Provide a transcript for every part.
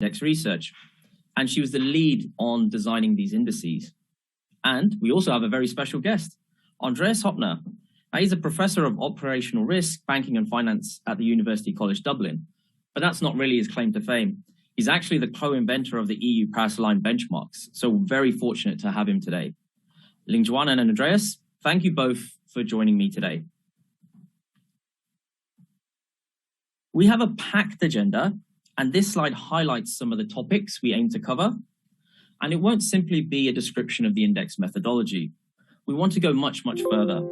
index research, and she was the lead on designing these indices. And we also have a very special guest, Andreas Hoppner. Now, he's a professor of operational risk, banking and finance at the University College Dublin, but that's not really his claim to fame. He's actually the co-inventor of the EU Paris-aligned benchmarks, so we're very fortunate to have him today. Lingjuan and Andreas, thank you both for joining me today. We have a packed agenda, and this slide highlights some of the topics we aim to cover. And it won't simply be a description of the index methodology. We want to go much, much further.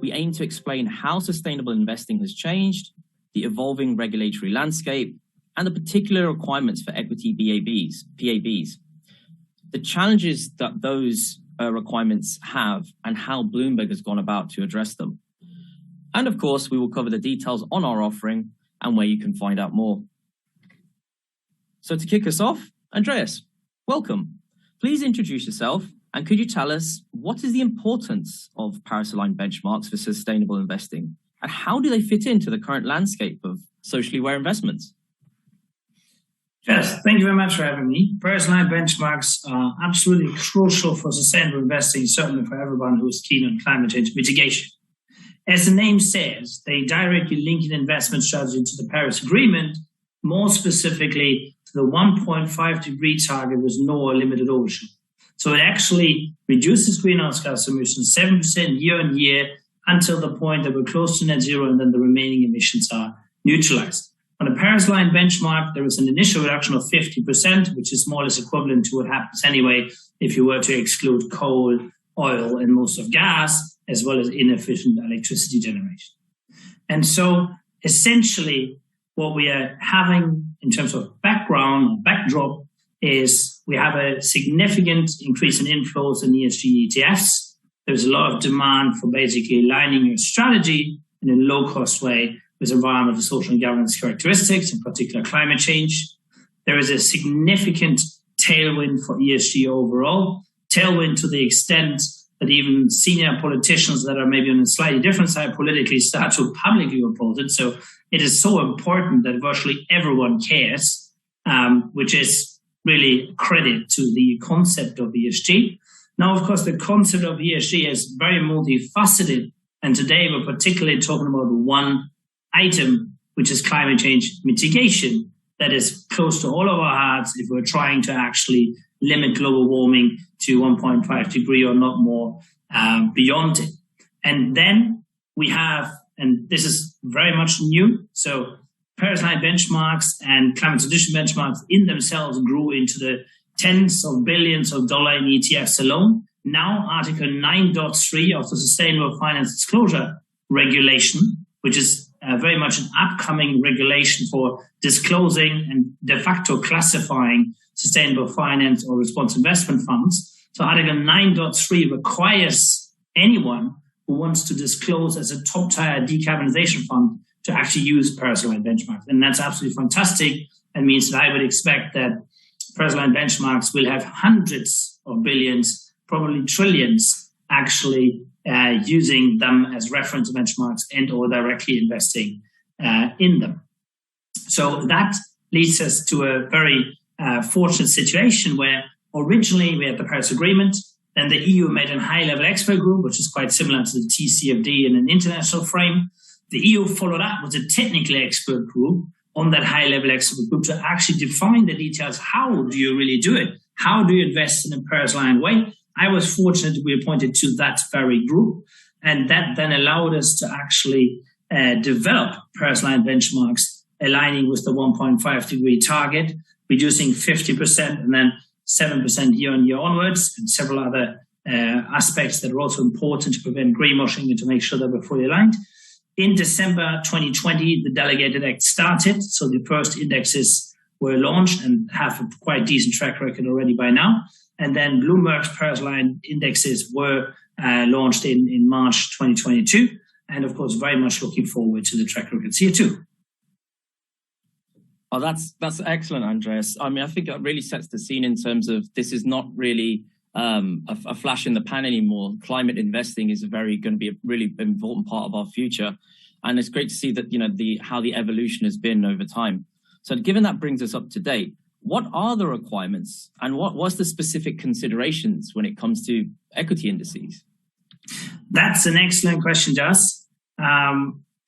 We aim to explain how sustainable investing has changed, the evolving regulatory landscape, and the particular requirements for equity PABs, the challenges that those requirements have, and how Bloomberg has gone about to address them. And of course, we will cover the details on our offering and where you can find out more. So to kick us off, Andreas, welcome. Please introduce yourself, and could you tell us what is the importance of Paris-aligned benchmarks for sustainable investing, and how do they fit into the current landscape of socially aware investments? Yes, thank you very much for having me. Paris-aligned benchmarks are absolutely crucial for sustainable investing, certainly for everyone who is keen on climate change mitigation. As the name says, they directly link an investment strategy to the Paris Agreement, more specifically to the 1.5 degree target with no limited ocean. So it actually reduces greenhouse gas emissions 7% year on year until the point that we're close to net zero, and then the remaining emissions are neutralized. On a Paris-aligned benchmark, there is an initial reduction of 50%, which is more or less equivalent to what happens anyway if you were to exclude coal, oil, and most of gas, as well as inefficient electricity generation. And so essentially what we are having in terms of background or backdrop is we have a significant increase in inflows in ESG ETFs. There's a lot of demand for basically aligning your strategy in a low-cost way with environmental, social, and governance characteristics, in particular climate change. There is a significant tailwind for ESG overall, tailwind to the extent that even senior politicians that are maybe on a slightly different side politically start to publicly oppose it. So it is so important that virtually everyone cares, which is really credit to the concept of ESG. Now, of course, the concept of ESG is very multifaceted. And today we're particularly talking about one item, which is climate change mitigation, that is close to all of our hearts if we're trying to actually limit global warming to 1.5 degree or not more beyond it. And then we have, and this is very much new, so Paris-aligned benchmarks and climate transition benchmarks in themselves grew into the tens of billions of dollars in ETFs alone. Now, Article 9.3 of the Sustainable Finance Disclosure Regulation, which is very much an upcoming regulation for disclosing and de facto classifying sustainable finance or responsible investment funds. So Article 9.3 requires anyone who wants to disclose as a top-tier decarbonization fund to actually use Paris-aligned benchmarks. And that's absolutely fantastic. That means that I would expect that Paris-aligned benchmarks will have hundreds of billions, probably trillions, actually using them as reference benchmarks and or directly investing in them. So that leads us to a very fortunate situation where originally we had the Paris Agreement, then the EU made a high-level expert group, which is quite similar to the TCFD in an international frame. The EU followed up with a technical expert group on that high-level expert group to actually define the details. How do you really do it? How do you invest in a Paris-aligned way? I was fortunate to be appointed to that very group, and that then allowed us to actually develop Paris-aligned benchmarks aligning with the 1.5 degree target, reducing 50% and then 7% year on year onwards, and several other aspects that are also important to prevent greenwashing and to make sure that we're fully aligned. In December 2020, the Delegated Act started, so the first indexes were launched and have a quite decent track record already by now. And then Bloomberg's Paris-aligned indexes were launched in March 2022. And of course, very much looking forward to the track records here too. Oh, that's excellent, Andreas. I mean, I think it really sets the scene in terms of this is not really a flash in the pan anymore. Climate investing is going to be a really important part of our future, and it's great to see that how the evolution has been over time. So, given that brings us up to date, what are the requirements and what's the specific considerations when it comes to equity indices? That's an excellent question, Jas.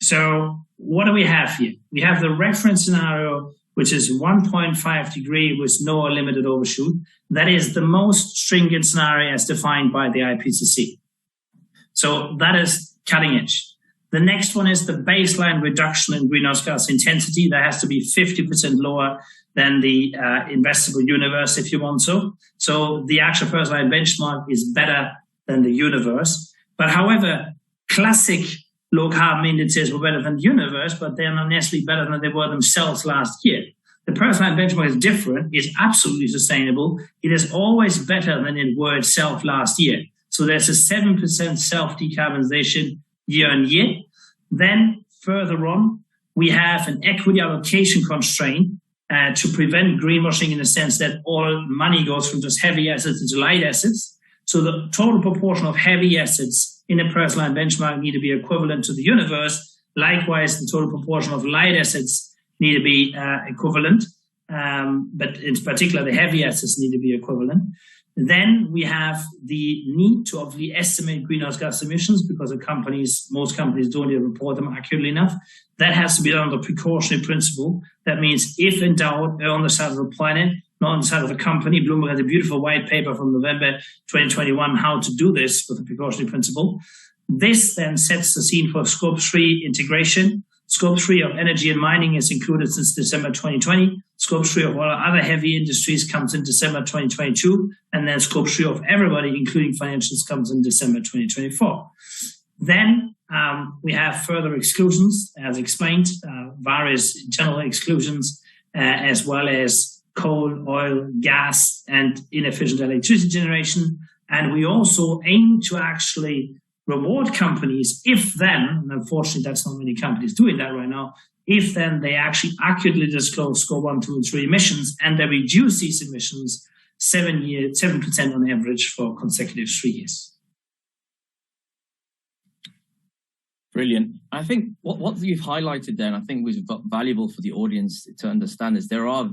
So what do we have here? We have the reference scenario, which is 1.5 degree with no limited overshoot. That is the most stringent scenario as defined by the IPCC. So that is cutting edge. The next one is the baseline reduction in greenhouse gas intensity. That has to be 50% lower than the investable universe, if you want so. So the actual personalized benchmark is better than the universe. But however, classic low carbon indices were better than the universe, but they're not necessarily better than they were themselves last year. The personalized benchmark is different. It's absolutely sustainable. It is always better than it were itself last year. So there's a 7% self-decarbonization year on year. Then further on, we have an equity allocation constraint to prevent greenwashing in the sense that all money goes from just heavy assets into light assets. So the total proportion of heavy assets in a personalized benchmark need to be equivalent to the universe. Likewise, the total proportion of light assets need to be equivalent, but in particular, the heavy assets need to be equivalent. Then we have the need to obviously estimate greenhouse gas emissions because most companies don't even report them accurately enough. That has to be done under precautionary principle. That means if in doubt, err on the side of the planet, not on the side of a company. Bloomberg has a beautiful white paper from November 2021, how to do this with the precautionary principle. This then sets the scene for Scope 3 integration. Scope 3 of energy and mining is included since December 2020. Scope 3 of all other heavy industries comes in December 2022. And then Scope 3 of everybody, including financials, comes in December 2024. Then we have further exclusions, as explained, various general exclusions, as well as coal, oil, gas, and inefficient electricity generation. And we also aim to actually reward companies if then, and unfortunately that's not many companies doing that right now, if then they actually accurately disclose Scope 1, 2, and 3 emissions and they reduce these emissions 7% on average for consecutive 3 years. Brilliant. I think what you've highlighted there, and I think was valuable for the audience to understand, is there are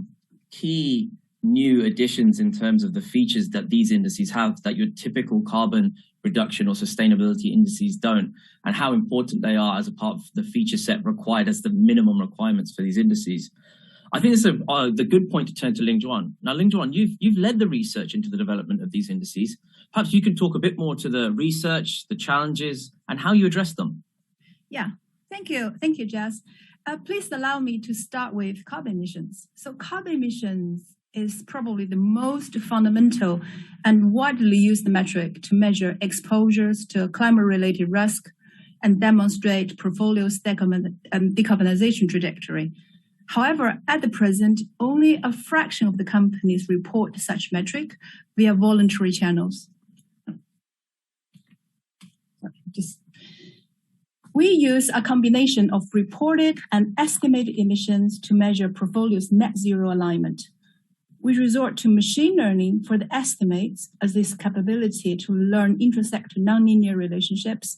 key new additions in terms of the features that these indices have that your typical carbon reduction or sustainability indices don't, and how important they are as a part of the feature set required as the minimum requirements for these indices. I think it's the good point to turn to Lingjuan. Now, Lingjuan, you've led the research into the development of these indices. Perhaps you can talk a bit more to the research, the challenges, and how you address them. Yeah, thank you. Thank you, Jess. Please allow me to start with carbon emissions. So carbon emissions is probably the most fundamental and widely used metric to measure exposures to climate-related risk and demonstrate portfolio's decarbonization trajectory. However, at the present, only a fraction of the companies report such metric via voluntary channels. We use a combination of reported and estimated emissions to measure portfolio's net zero alignment. We resort to machine learning for the estimates as this capability to learn intersect nonlinear relationships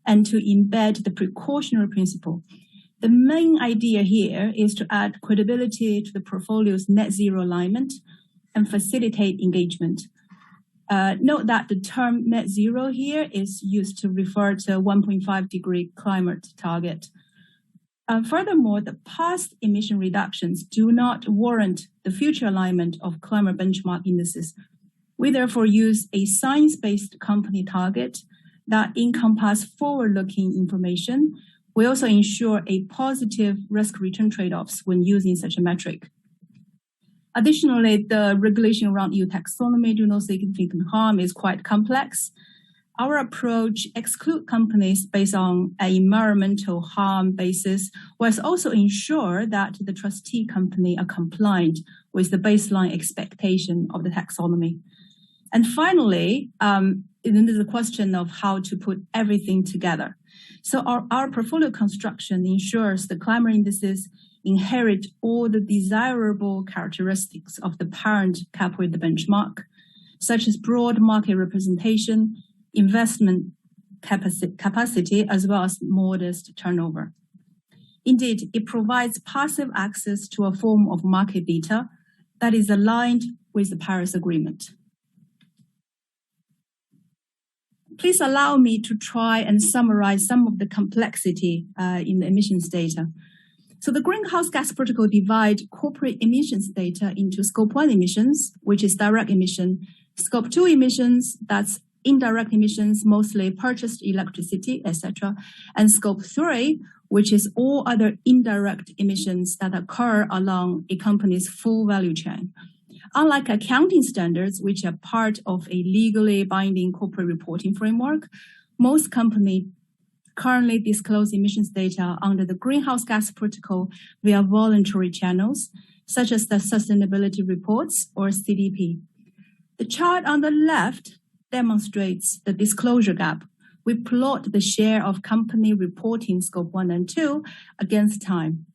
and to embed the precautionary principle. The main idea here is to add credibility to the portfolio's net zero alignment and facilitate engagement. Note that the term net zero here is used to refer to 1.5 degree climate target. Furthermore, the past emission reductions do not warrant the future alignment of climate benchmark indices. We therefore use a science-based company target that encompasses forward-looking information. We also ensure a positive risk-return trade-offs when using such a metric. Additionally, the regulation around EU taxonomy do no significant harm is quite complex. Our approach excludes companies based on an environmental harm basis, whilst also ensure that the trustee company are compliant with the baseline expectation of the taxonomy. And finally, then there's a question of how to put everything together. So our portfolio construction ensures the climate indices inherit all the desirable characteristics of the parent calculated benchmark, such as broad market representation, investment capacity, as well as modest turnover. Indeed, it provides passive access to a form of market data that is aligned with the Paris Agreement. Please allow me to try and summarize some of the complexity in the emissions data. So the Greenhouse Gas Protocol divides corporate emissions data into Scope 1 emissions, which is direct emission, Scope 2 emissions, that's indirect emissions, mostly purchased electricity, etc., and Scope 3, which is all other indirect emissions that occur along a company's full value chain. Unlike accounting standards, which are part of a legally binding corporate reporting framework, most companies currently disclose emissions data under the Greenhouse Gas Protocol via voluntary channels, such as the Sustainability Reports or CDP. The chart on the left demonstrates the disclosure gap. We plot the share of company reporting Scope 1 and 2 against time.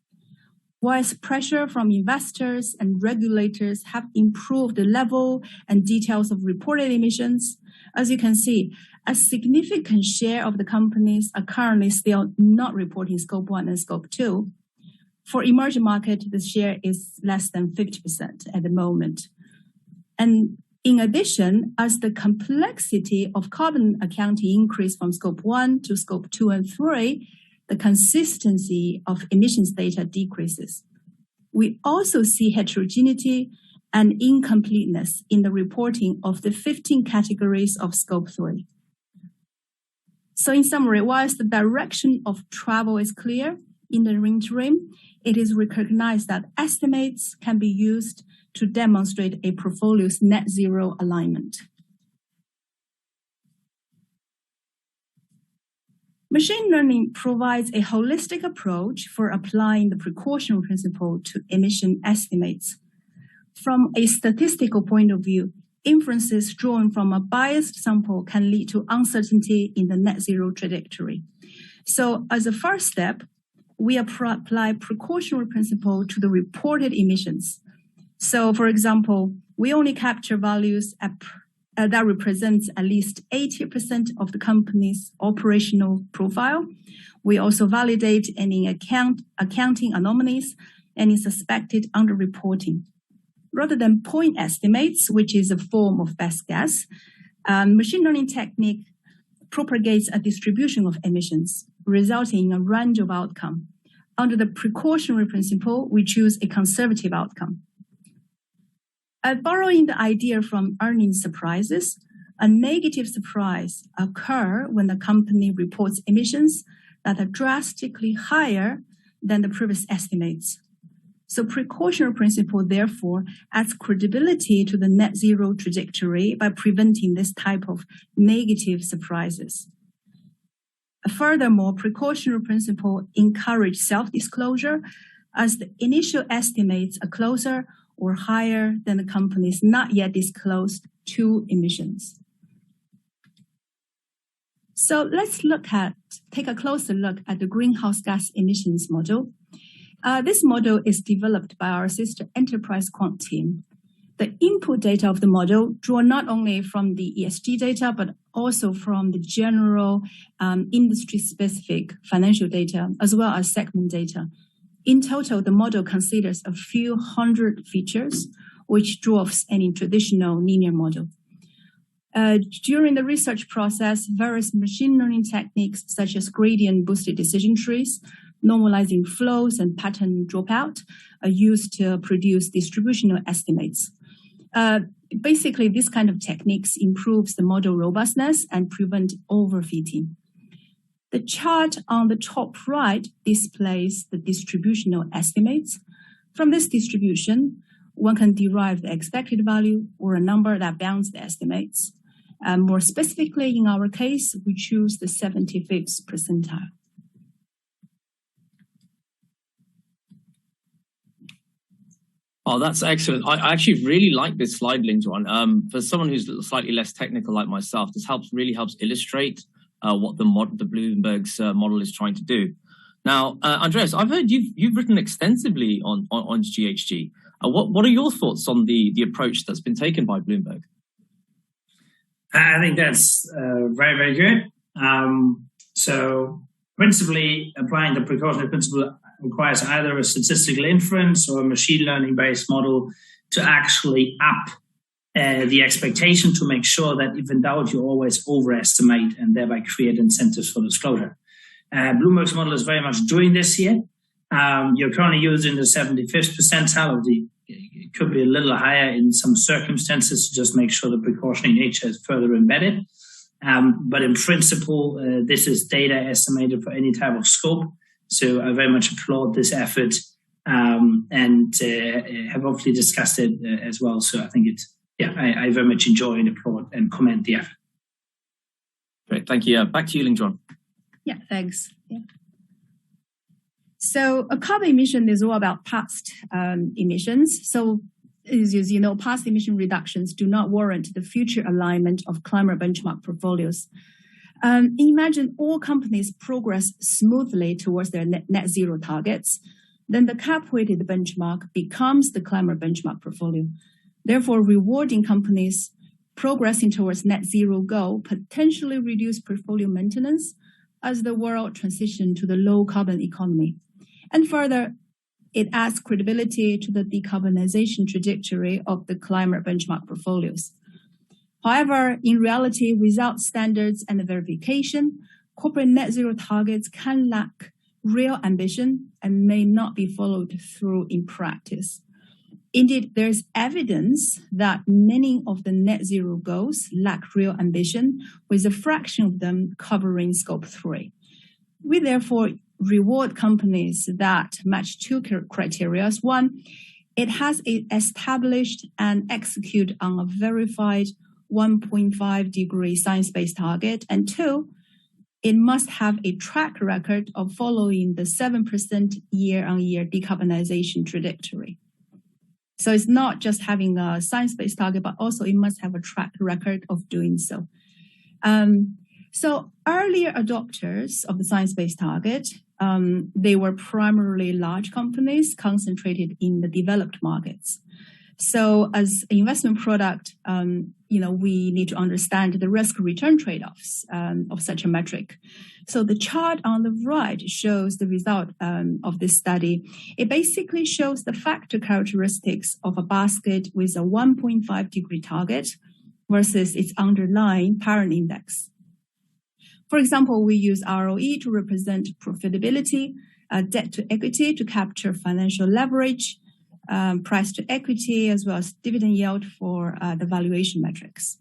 Whilst pressure from investors and regulators have improved the level and details of reported emissions, as you can see, a significant share of the companies are currently still not reporting Scope 1 and Scope 2. For emerging market, the share is less than 50% at the moment. And in addition, as the complexity of carbon accounting increased from Scope 1 to Scope 2 and 3, the consistency of emissions data decreases. We also see heterogeneity and incompleteness in the reporting of the 15 categories of Scope 3. So in summary, whilst the direction of travel is clear in the interim, it is recognized that estimates can be used to demonstrate a portfolio's net zero alignment. Machine learning provides a holistic approach for applying the precautionary principle to emission estimates. From a statistical point of view, inferences drawn from a biased sample can lead to uncertainty in the net zero trajectory. So as a first step, we apply precautionary principle to the reported emissions. So for example, we only capture values that represents at least 80% of the company's operational profile. We also validate any accounting anomalies, any suspected underreporting. Rather than point estimates, which is a form of best guess, machine learning technique propagates a distribution of emissions, resulting in a range of outcomes. Under the precautionary principle, we choose a conservative outcome. Borrowing the idea from earnings surprises, a negative surprise occurs when the company reports emissions that are drastically higher than the previous estimates. So precautionary principle, therefore, adds credibility to the net zero trajectory by preventing this type of negative surprises. Furthermore, precautionary principle encourages self-disclosure as the initial estimates are closer or higher than the company's not yet disclosed true emissions. So let's take a closer look at the greenhouse gas emissions model. This model is developed by our sister enterprise quant team. The input data of the model draw not only from the ESG data, but also from the general industry-specific financial data, as well as segment data. In total, the model considers a few hundred features, which dwarfs any traditional linear model. During the research process, various machine learning techniques, such as gradient-boosted decision trees, normalizing flows, and pattern dropout, are used to produce distributional estimates. Basically, this kind of techniques improves the model robustness and prevent overfitting. The chart on the top right displays the distributional estimates. From this distribution, one can derive the expected value or a number that bounds the estimates. More specifically, in our case, we choose the 75th percentile. Oh, that's excellent. I actually really like this slide, Lingzhuan. For someone who's slightly less technical like myself, this really helps illustrate what the Bloomberg's model is trying to do. Now, Andreas, I've heard you've written extensively on GHG. What are your thoughts on the approach that's been taken by Bloomberg? I think that's very, very good. So principally, applying the precautionary principle requires either a statistical inference or a machine learning-based model to actually up the expectation to make sure that if in doubt, you always overestimate and thereby create incentives for disclosure. Bloomberg's model is very much doing this here. You're currently using the 75th percentile it could be a little higher in some circumstances to just make sure the precautionary nature is further embedded. But in principle, this is data estimated for any type of scope. So I very much applaud this effort and have obviously discussed it as well. So I think I very much enjoy and applaud and commend the effort. Great, thank you. Back to you, Ling Zhuan. Yeah, thanks. Yeah. So a carbon emission is all about past emissions. So as you know, past emission reductions do not warrant the future alignment of climate benchmark portfolios. Imagine all companies progress smoothly towards their net zero targets, then the cap-weighted benchmark becomes the climate benchmark portfolio. Therefore, rewarding companies progressing towards net zero goal potentially reduce portfolio maintenance as the world transition to the low carbon economy. And further, it adds credibility to the decarbonization trajectory of the climate benchmark portfolios. However, in reality, without standards and verification, corporate net zero targets can lack real ambition and may not be followed through in practice. Indeed, there's evidence that many of the net zero goals lack real ambition, with a fraction of them covering scope 3. We therefore reward companies that match two criteria. One, it has established and execute on a verified 1.5 degree science-based target. And two, it must have a track record of following the 7% year-on-year decarbonization trajectory. So it's not just having a science-based target, but also it must have a track record of doing so. So earlier adopters of the science-based target, they were primarily large companies concentrated in the developed markets. So as an investment product, we need to understand the risk-return trade-offs of such a metric. So the chart on the right shows the result of this study. It basically shows the factor characteristics of a basket with a 1.5 degree target versus its underlying parent index. For example, we use ROE to represent profitability, debt to equity to capture financial leverage, price to equity, as well as dividend yield for the valuation metrics.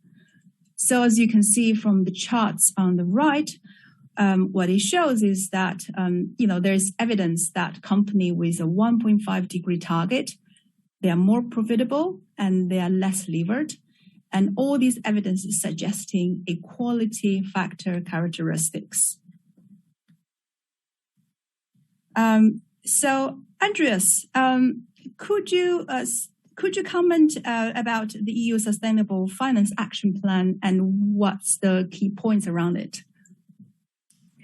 So as you can see from the charts on the right, what it shows is that, there's evidence that company with a 1.5 degree target, they are more profitable and they are less levered. And all these evidence is suggesting equality factor characteristics. So Andreas, could you comment about the EU Sustainable Finance Action Plan and what's the key points around it?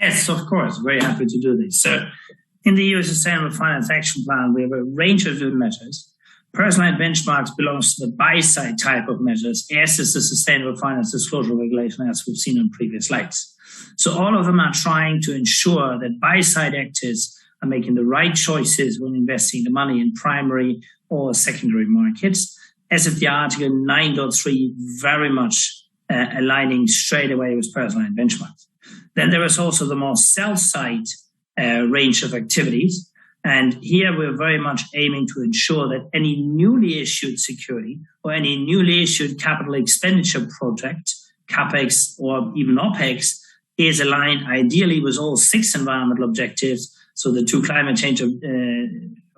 Yes, of course. Very happy to do this. So in the EU Sustainable Finance Action Plan, we have a range of different measures. Personalized benchmarks belongs to the buy-side type of measures, as is the Sustainable Finance Disclosure Regulation, as we've seen on previous slides. So all of them are trying to ensure that buy-side actors are making the right choices when investing the money in primary or secondary markets, as if the Article 9.3 very much aligning straight away with personalized benchmarks. Then there is also the more sell-side range of activities. And here we're very much aiming to ensure that any newly issued security or any newly issued capital expenditure project, CapEx or even OpEx, is aligned ideally with all 6 environmental objectives. So the 2 climate change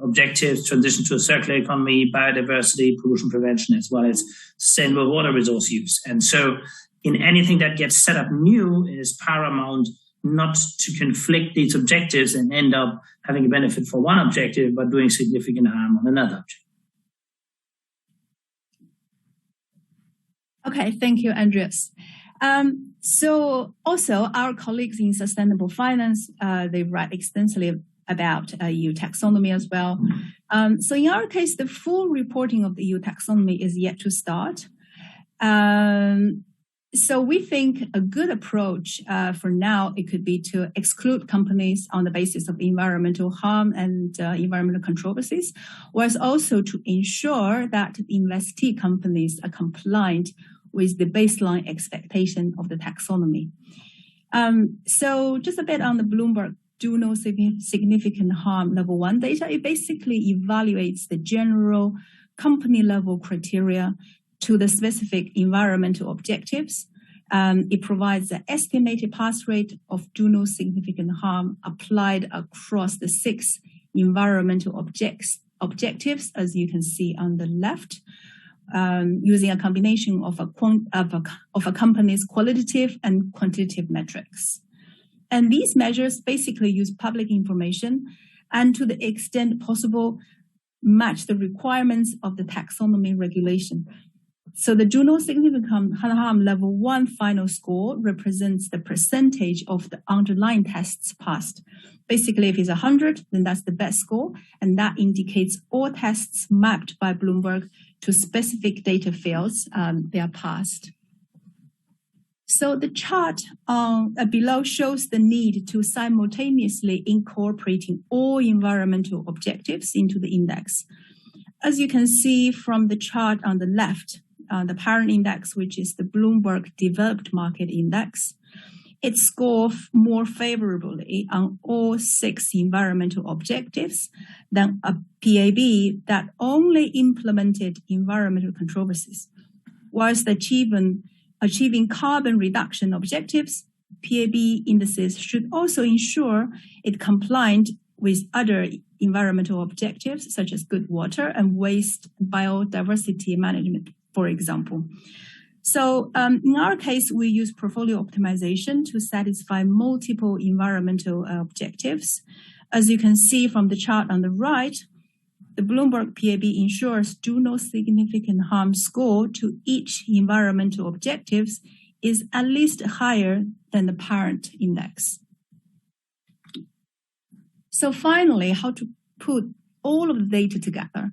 objectives, transition to a circular economy, biodiversity, pollution prevention, as well as sustainable water resource use. And so in anything that gets set up new, it is paramount not to conflict these objectives and end up having a benefit for one objective, but doing significant harm on another objective. Okay, thank you, Andreas. So also our colleagues in sustainable finance, they write extensively about EU taxonomy as well. So in our case, the full reporting of the EU taxonomy is yet to start. So we think a good approach for now, it could be to exclude companies on the basis of environmental harm and environmental controversies, whilst also to ensure that investee companies are compliant with the baseline expectation of the taxonomy. So just a bit on the Bloomberg do no significant harm level 1 data. It basically evaluates the general company level criteria to the specific environmental objectives. It provides an estimated pass rate of do no significant harm applied across the 6 environmental objectives, as you can see on the left, using a combination of a company's qualitative and quantitative metrics. And these measures basically use public information and, to the extent possible, match the requirements of the taxonomy regulation. So the do no significant harm level 1 final score represents the percentage of the underlying tests passed. Basically, if it's 100, then that's the best score, and that indicates all tests mapped by Bloomberg to specific data fields, they are passed. So the chart below shows the need to simultaneously incorporating all environmental objectives into the index. As you can see from the chart on the left, the parent index, which is the Bloomberg Developed Market Index, it scores more favorably on all 6 environmental objectives than a PAB that only implemented environmental controversies. Whilst achieving carbon reduction objectives, PAB indices should also ensure it compliant with other environmental objectives such as good water and waste biodiversity management, for example. So in our case, we use portfolio optimization to satisfy multiple environmental objectives. As you can see from the chart on the right, the Bloomberg PAB ensures do no significant harm score to each environmental objectives is at least higher than the parent index. So finally, how to put all of the data together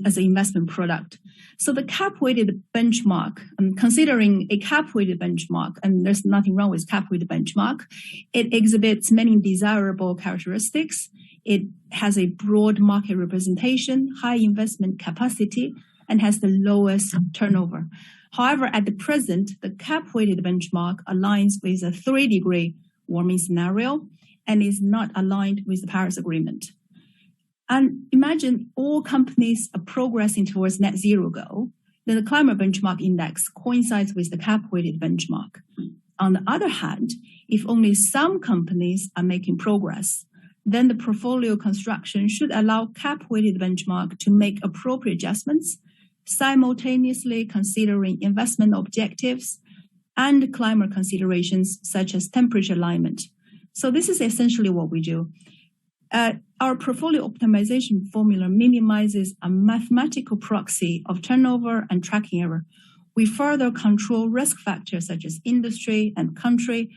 as an investment product. So the cap-weighted benchmark, considering a cap-weighted benchmark, and there's nothing wrong with cap-weighted benchmark, it exhibits many desirable characteristics. It has a broad market representation, high investment capacity, and has the lowest turnover. However, at the present, the cap-weighted benchmark aligns with a 3-degree warming scenario and is not aligned with the Paris Agreement. And imagine all companies are progressing towards net zero goal, then the climate benchmark index coincides with the cap-weighted benchmark. On the other hand, if only some companies are making progress, then the portfolio construction should allow cap-weighted benchmark to make appropriate adjustments, simultaneously considering investment objectives and climate considerations such as temperature alignment. So this is essentially what we do. Our portfolio optimization formula minimizes a mathematical proxy of turnover and tracking error. We further control risk factors such as industry and country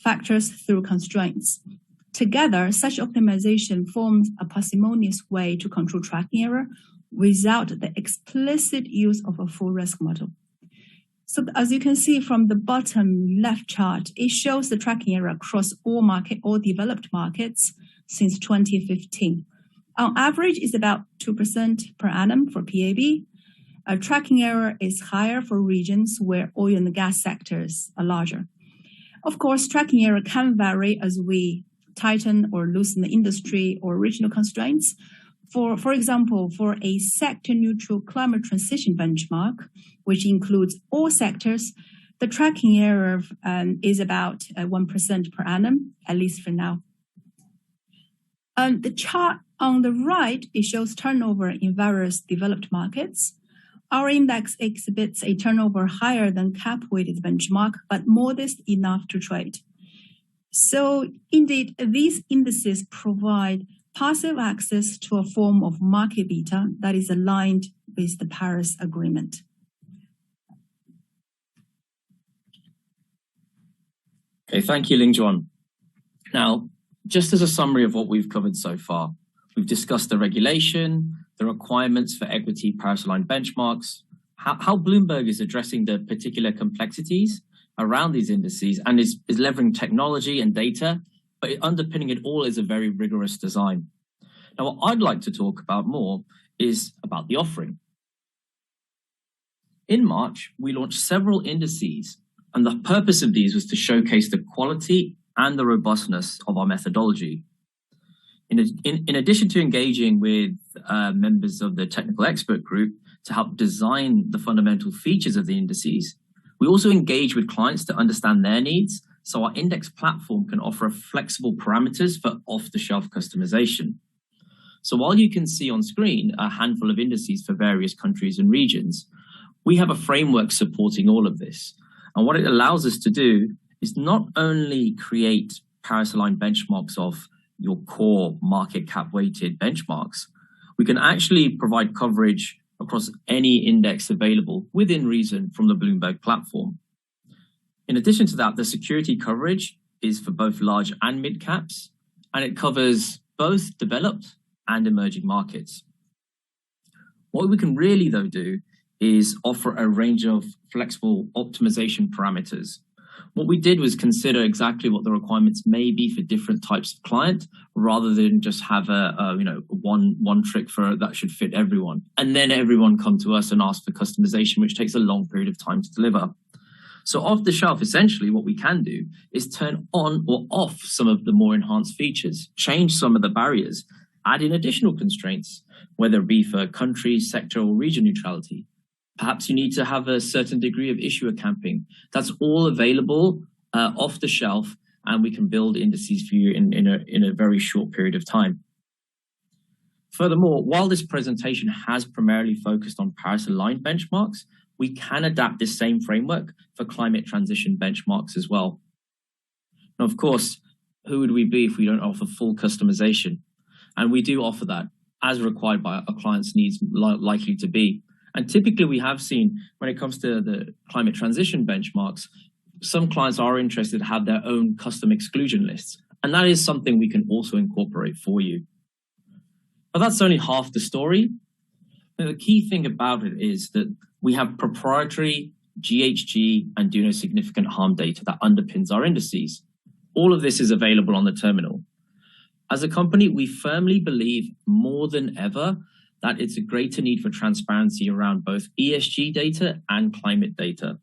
factors through constraints. Together, such optimization forms a parsimonious way to control tracking error without the explicit use of a full risk model. So as you can see from the bottom left chart, it shows the tracking error across all developed markets since 2015. On average, it's about 2% per annum for PAB. Tracking error is higher for regions where oil and gas sectors are larger. Of course, tracking error can vary as we tighten or loosen the industry or regional constraints. For example, for a sector-neutral climate transition benchmark, which includes all sectors, the tracking error is about 1% per annum, at least for now. The chart on the right, it shows turnover in various developed markets. Our index exhibits a turnover higher than cap-weighted benchmark, but modest enough to trade. So indeed, these indices provide passive access to a form of market beta that is aligned with the Paris Agreement. Okay, thank you, Lingjuan. Now, just as a summary of what we've covered so far, we've discussed the regulation, the requirements for equity Paris-aligned benchmarks, how Bloomberg is addressing the particular complexities around these indices and is leveraging technology and data, but underpinning it all is a very rigorous design. Now, what I'd like to talk about more is about the offering. In March, we launched several indices, and the purpose of these was to showcase the quality and the robustness of our methodology. In addition to engaging with members of the technical expert group to help design the fundamental features of the indices, we also engage with clients to understand their needs, so our index platform can offer flexible parameters for off-the-shelf customization. So while you can see on screen a handful of indices for various countries and regions, we have a framework supporting all of this. And what it allows us to do is not only create Paris-aligned benchmarks of your core market cap weighted benchmarks, we can actually provide coverage across any index available within reason from the Bloomberg platform. In addition to that, the security coverage is for both large and mid caps, and it covers both developed and emerging markets. What we can really, though, do is offer a range of flexible optimization parameters. What we did was consider exactly what the requirements may be for different types of client, rather than just have one trick for that should fit everyone. And then everyone come to us and ask for customization, which takes a long period of time to deliver. So off the shelf, essentially what we can do is turn on or off some of the more enhanced features, change some of the barriers, add in additional constraints, whether it be for country, sector, or region neutrality. Perhaps you need to have a certain degree of issuer camping. That's all available off the shelf, and we can build indices for you in a very short period of time. Furthermore, while this presentation has primarily focused on Paris-aligned benchmarks, we can adapt this same framework for climate transition benchmarks as well. Now, of course, who would we be if we don't offer full customization? And we do offer that as required by our clients' needs likely to be. And typically we have seen when it comes to the climate transition benchmarks, some clients are interested to have their own custom exclusion lists. And that is something we can also incorporate for you. But that's only half the story. The key thing about it is that we have proprietary GHG and do no significant harm data that underpins our indices. All of this is available on the terminal. As a company, we firmly believe more than ever that it's a greater need for transparency around both ESG data and climate data.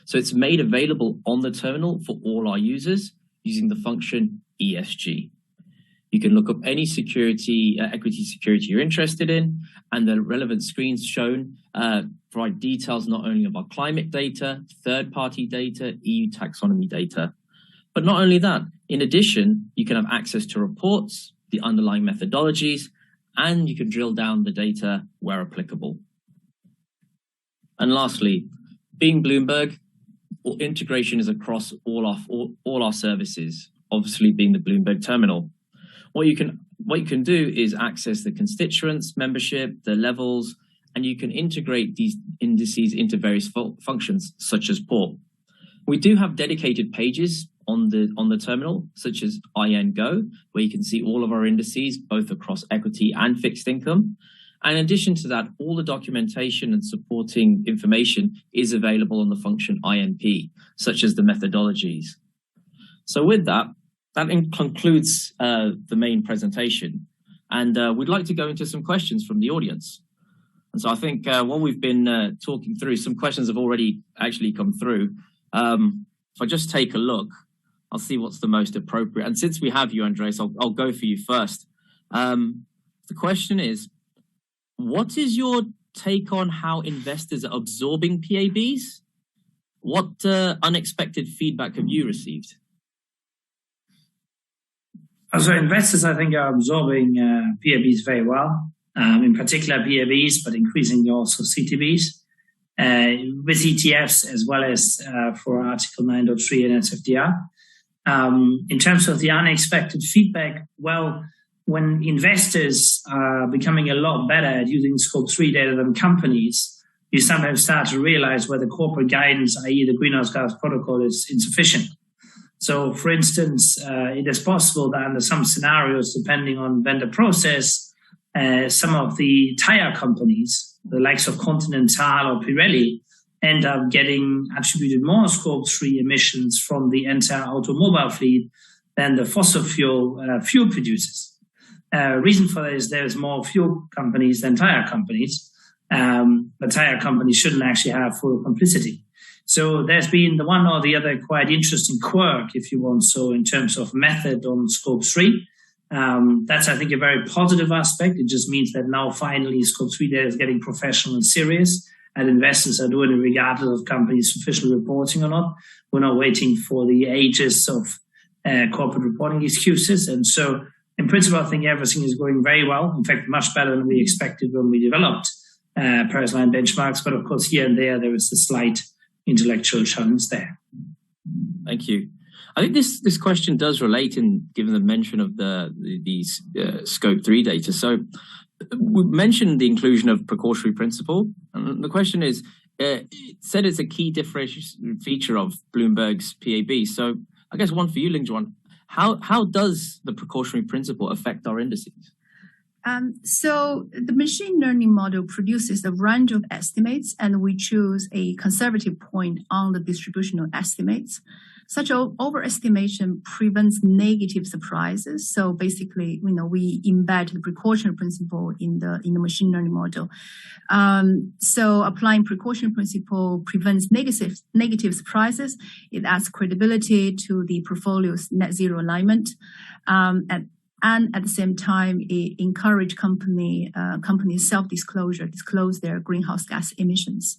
So it's made available on the terminal for all our users using the function ESG. You can look up any security, equity security you're interested in, and the relevant screens shown provide details not only of our climate data, third-party data, EU taxonomy data. But not only that, in addition, you can have access to reports, the underlying methodologies, and you can drill down the data where applicable. And lastly, being Bloomberg, integration is across all our services, obviously being the Bloomberg terminal. What you can do is access the constituents, membership, the levels, and you can integrate these indices into various functions, such as port. We do have dedicated pages on the terminal, such as IN Go, where you can see all of our indices, both across equity and fixed income. And in addition to that, all the documentation and supporting information is available on the function INP, such as the methodologies. So with that concludes the main presentation. And we'd like to go into some questions from the audience. And so I think while we've been talking through, some questions have already actually come through. If I just take a look, I'll see what's the most appropriate. And since we have you, Andreas, I'll go for you first. The question is, what is your take on how investors are absorbing PABs? What unexpected feedback have you received? So investors, I think, are absorbing PABs very well, in particular PABs, but increasingly also CTBs, with ETFs as well as for Article 9.3 and SFDR. In terms of the unexpected feedback, well, when investors are becoming a lot better at using Scope 3 data than companies, you sometimes start to realize where the corporate guidance, i.e. the greenhouse gas protocol, is insufficient. So, for instance, it is possible that under some scenarios, depending on vendor process, some of the tire companies, the likes of Continental or Pirelli, end up getting attributed more Scope 3 emissions from the entire automobile fleet than the fossil fuel producers. Reason for that is there's more fuel companies than tire companies, but tire companies shouldn't actually have full complicity. So there's been the one or the other quite interesting quirk, if you want, so in terms of method on Scope 3. That's, I think, a very positive aspect. It just means that now finally Scope 3 data is getting professional and serious, and investors are doing it regardless of companies officially reporting or not. We're not waiting for the ages of corporate reporting excuses. And so in principle, I think everything is going very well. In fact, much better than we expected when we developed Paris-aligned benchmarks. But of course, here and there is a slight intellectual challenge there. Thank you. I think this question does relate in given the mention of these Scope 3 data. So we mentioned the inclusion of precautionary principle. And the question is, it said it's a key differentiation feature of Bloomberg's PAB. So I guess one for you, Lingjuan. How does the precautionary principle affect our indices? So the machine learning model produces a range of estimates, and we choose a conservative point on the distributional estimates. Such overestimation prevents negative surprises. So basically, we embed the precautionary principle in the machine learning model. So applying precautionary principle prevents negative surprises. It adds credibility to the portfolio's net zero alignment. And at the same time, it encourages companies disclose their greenhouse gas emissions.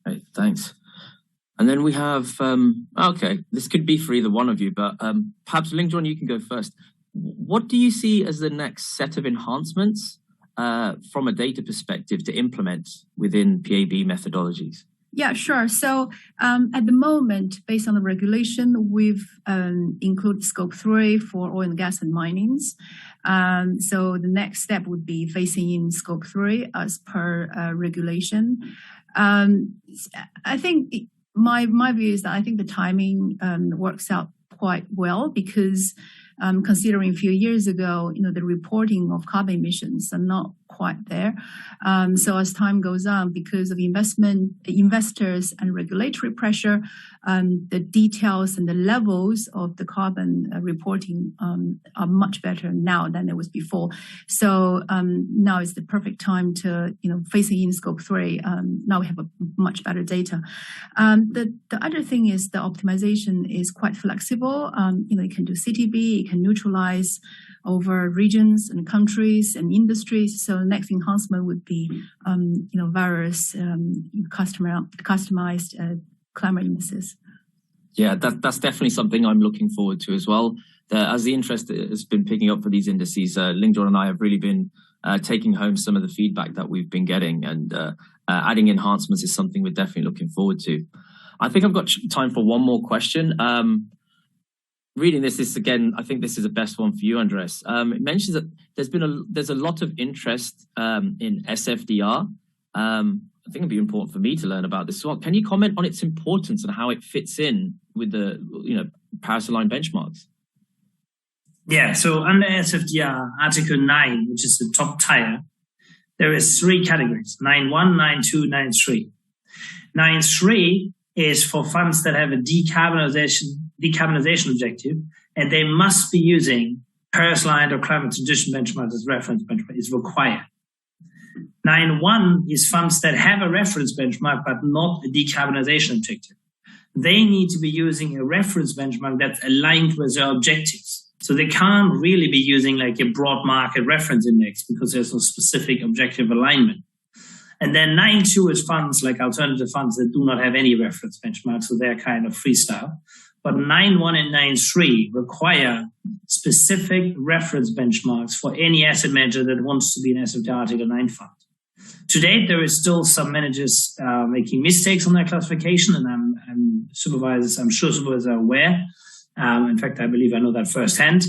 Right, thanks. And then we have, this could be for either one of you, but perhaps Lingjuan, you can go first. What do you see as the next set of enhancements from a data perspective to implement within PAB methodologies? Yeah, sure. So at the moment, based on the regulation, we've included Scope 3 for oil and gas and minings. So the next step would be phasing in Scope 3 as per regulation. I think my view is that I think the timing works out quite well because considering a few years ago, the reporting of carbon emissions are not quite there. So as time goes on, because of investors and regulatory pressure, the details and the levels of the carbon reporting are much better now than it was before. So now is the perfect time to, phasing in Scope 3. Now we have a much better data. The other thing is the optimization is quite flexible. You can do CTB, you can neutralize over regions and countries and industries. So the next enhancement would be, various customized climate indices. Yeah, that's definitely something I'm looking forward to as well. As the interest has been picking up for these indices, Lingjuan and I have really been taking home some of the feedback that we've been getting, and adding enhancements is something we're definitely looking forward to. I think I've got time for one more question. Reading this again, I think this is the best one for you, Andres. It mentions that there's a lot of interest in SFDR. I think it'd be important for me to learn about this as well. Can you comment on its importance and how it fits in with the Paris-aligned benchmarks? Yeah, so under SFDR, Article 9, which is the top tier, there is 3 categories: 9.1, 9.2, 9.3. 9.3 is for funds that have a decarbonization objective, and they must be using Paris-aligned or climate transition benchmarks as reference benchmark. It's required. 9.1 is funds that have a reference benchmark but not a decarbonization objective. They need to be using a reference benchmark that's aligned with their objectives. So they can't really be using like a broad market reference index because there's no specific objective alignment. And then 9.2 is funds like alternative funds that do not have any reference benchmark, so they're kind of freestyle. But 9.1 and 9.3 require specific reference benchmarks for any asset manager that wants to be an SFDR Article 9 fund. To date, there is still some managers making mistakes on their classification, and I'm sure supervisors are aware. In fact, I believe I know that firsthand.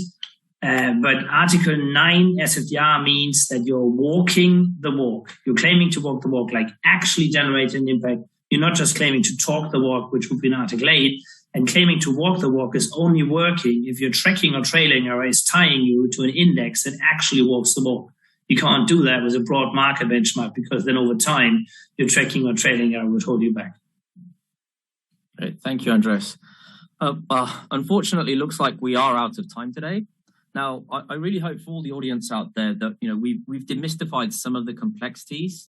But Article 9 SFDR means that you're walking the walk. You're claiming to walk the walk, like actually generate an impact. You're not just claiming to talk the walk, which would be in Article 8. And claiming to walk the walk is only working if you're tracking or trailing or is tying you to an index that actually walks the walk. You can't do that with a broad market benchmark because then over time, your tracking or trading error would hold you back. Great. Thank you, Andres. Unfortunately, it looks like we are out of time today. Now, I really hope for all the audience out there that we've demystified some of the complexities